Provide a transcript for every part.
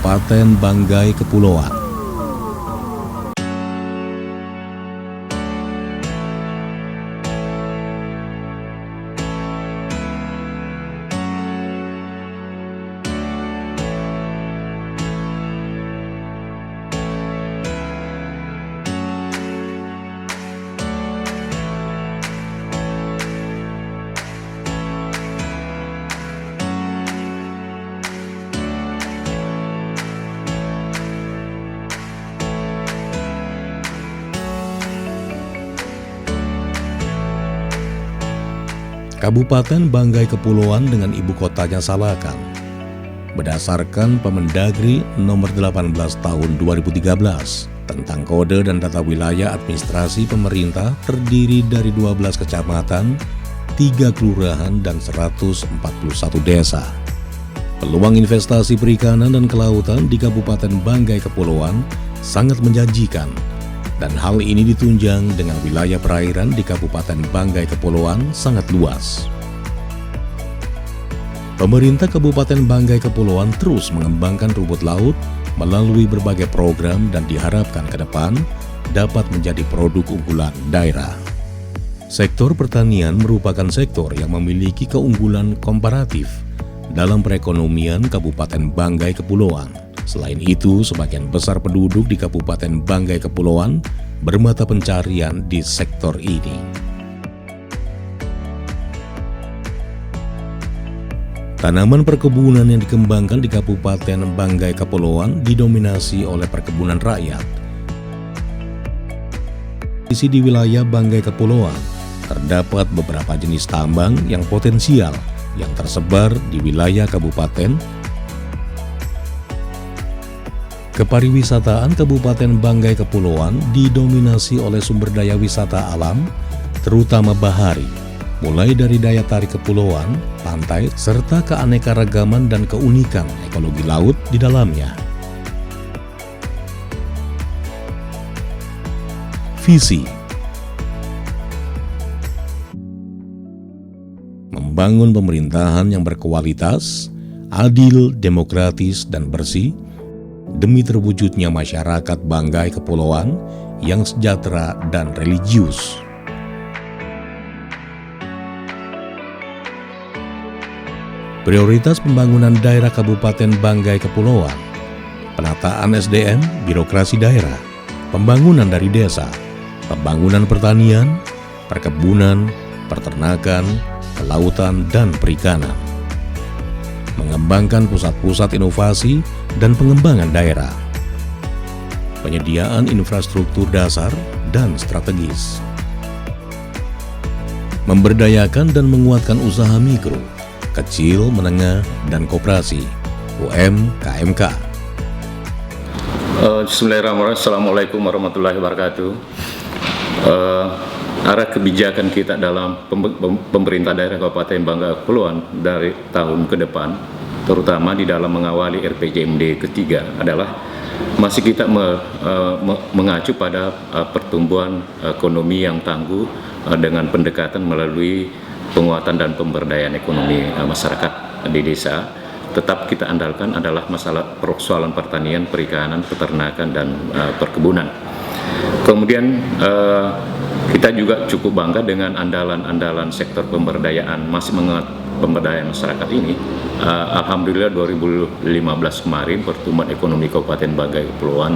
Kabupaten Banggai Kepulauan. Kabupaten Banggai Kepulauan dengan ibu kotanya Salakan. Berdasarkan Permendagri nomor 18 tahun 2013 tentang kode dan data wilayah administrasi pemerintah terdiri dari 12 kecamatan, 3 kelurahan dan 141 desa. Peluang investasi perikanan dan kelautan di Kabupaten Banggai Kepulauan sangat menjanjikan. Dan hal ini ditunjang dengan wilayah perairan di Kabupaten Banggai Kepulauan sangat luas. Pemerintah Kabupaten Banggai Kepulauan terus mengembangkan rumput laut melalui berbagai program dan diharapkan ke depan dapat menjadi produk unggulan daerah. Sektor pertanian merupakan sektor yang memiliki keunggulan komparatif dalam perekonomian Kabupaten Banggai Kepulauan. Selain itu, sebagian besar penduduk di Kabupaten Banggai Kepulauan bermata pencarian di sektor ini. Tanaman perkebunan yang dikembangkan di Kabupaten Banggai Kepulauan didominasi oleh perkebunan rakyat. Di wilayah Banggai Kepulauan, terdapat beberapa jenis tambang yang potensial yang tersebar di wilayah kabupaten. Kepariwisataan Kabupaten Banggai Kepulauan didominasi oleh sumber daya wisata alam, terutama bahari, mulai dari daya tarik kepulauan, pantai, serta keanekaragaman dan keunikan ekologi laut di dalamnya. Visi: membangun pemerintahan yang berkualitas, adil, demokratis, dan bersih, demi terwujudnya masyarakat Banggai Kepulauan yang sejahtera dan religius. Prioritas pembangunan daerah Kabupaten Banggai Kepulauan: penataan SDM, birokrasi daerah, pembangunan dari desa, pembangunan pertanian, perkebunan, peternakan, kelautan, dan perikanan. Mengembangkan pusat-pusat inovasi dan pengembangan daerah, penyediaan infrastruktur dasar dan strategis, memberdayakan dan menguatkan usaha mikro, kecil, menengah, dan koperasi (UMKMK). Bismillahirrahmanirrahim. Assalamualaikum warahmatullahi wabarakatuh. Arah kebijakan kita dalam pemerintah daerah Kabupaten Banggai Kepulauan dari tahun ke depan, terutama di dalam mengawali RPJMD ketiga, adalah masih kita mengacu pada pertumbuhan ekonomi yang tangguh dengan pendekatan melalui penguatan dan pemberdayaan ekonomi masyarakat di desa. Tetap kita andalkan adalah masalah persoalan pertanian, perikanan, peternakan, dan perkebunan. Kemudian kita juga cukup bangga dengan andalan-andalan sektor pemberdayaan, masih mengenai pemberdayaan masyarakat ini. Alhamdulillah 2015 kemarin pertumbuhan ekonomi Kabupaten Banggai Kepulauan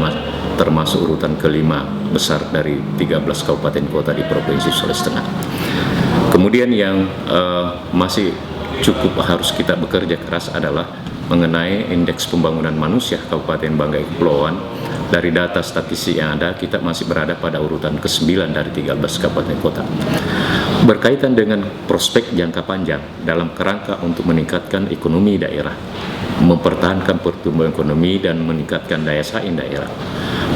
termasuk urutan kelima besar dari 13 kabupaten kota di Provinsi Sulawesi Tengah. Kemudian yang masih cukup harus kita bekerja keras adalah mengenai indeks pembangunan manusia Kabupaten Banggai Kepulauan. Dari data statistik yang ada, kita masih berada pada urutan ke-9 dari 13 kabupaten kota. Berkaitan dengan prospek jangka panjang dalam kerangka untuk meningkatkan ekonomi daerah, mempertahankan pertumbuhan ekonomi dan meningkatkan daya saing daerah,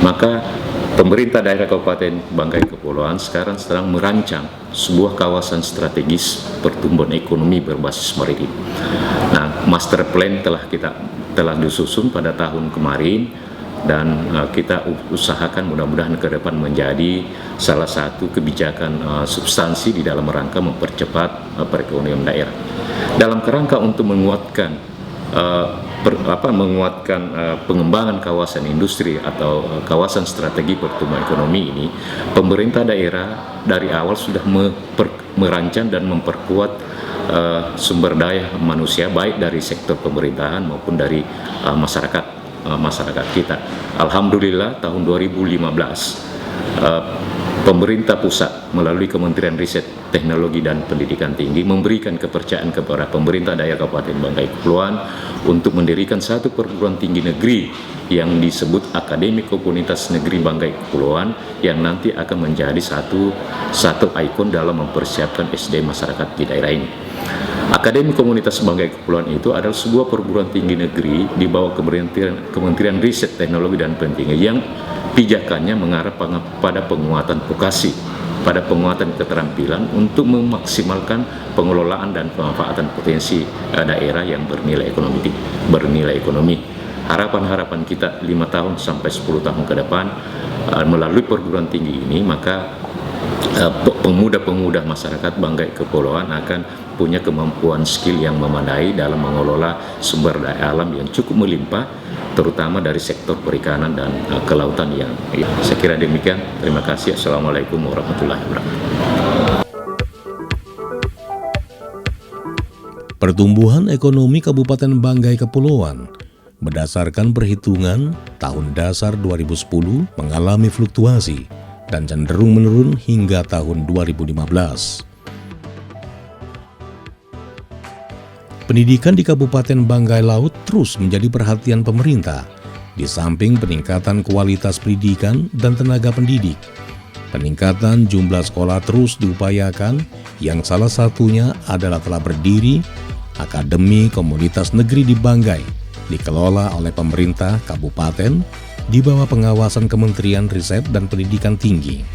maka pemerintah daerah Kabupaten Banggai Kepulauan sekarang sedang merancang sebuah kawasan strategis pertumbuhan ekonomi berbasis maritim. Nah, master plan telah disusun pada tahun kemarin, dan kita usahakan mudah-mudahan ke depan menjadi salah satu kebijakan substansi di dalam rangka mempercepat perekonomian daerah. Dalam kerangka untuk menguatkan menguatkan pengembangan kawasan industri atau kawasan strategi pertumbuhan ekonomi ini, pemerintah daerah dari awal sudah merancang dan memperkuat sumber daya manusia baik dari sektor pemerintahan maupun dari masyarakat kita. Alhamdulillah tahun 2015 pemerintah pusat melalui Kementerian Riset, Teknologi dan Pendidikan Tinggi memberikan kepercayaan kepada pemerintah daerah Kabupaten Banggai Kepulauan untuk mendirikan satu perguruan tinggi negeri yang disebut Akademi Komunitas Negeri Banggai Kepulauan, yang nanti akan menjadi satu ikon dalam mempersiapkan SDM masyarakat di daerah ini. Akademi Komunitas Banggai Kepulauan itu adalah sebuah perguruan tinggi negeri di bawah Kementerian Riset, Teknologi dan Pendidikan yang pijakannya mengarah pada penguatan vokasi, pada penguatan keterampilan untuk memaksimalkan pengelolaan dan pemanfaatan potensi daerah yang bernilai ekonomi. Harapan kita 5 tahun sampai 10 tahun ke depan melalui perguruan tinggi ini, maka pemuda-pemuda masyarakat Banggai Kepulauan akan punya kemampuan skill yang memadai dalam mengelola sumber daya alam yang cukup melimpah, terutama dari sektor perikanan dan kelautan yang saya kira demikian. Terima kasih. Assalamualaikum warahmatullahi wabarakatuh. Pertumbuhan ekonomi Kabupaten Banggai Kepulauan berdasarkan perhitungan tahun dasar 2010 mengalami fluktuasi dan cenderung menurun hingga tahun 2015. Pendidikan di Kabupaten Banggai Laut terus menjadi perhatian pemerintah, di samping peningkatan kualitas pendidikan dan tenaga pendidik. Peningkatan jumlah sekolah terus diupayakan, yang salah satunya adalah telah berdiri Akademi Komunitas Negeri di Banggai, dikelola oleh pemerintah kabupaten di bawah pengawasan Kementerian Riset dan Pendidikan Tinggi.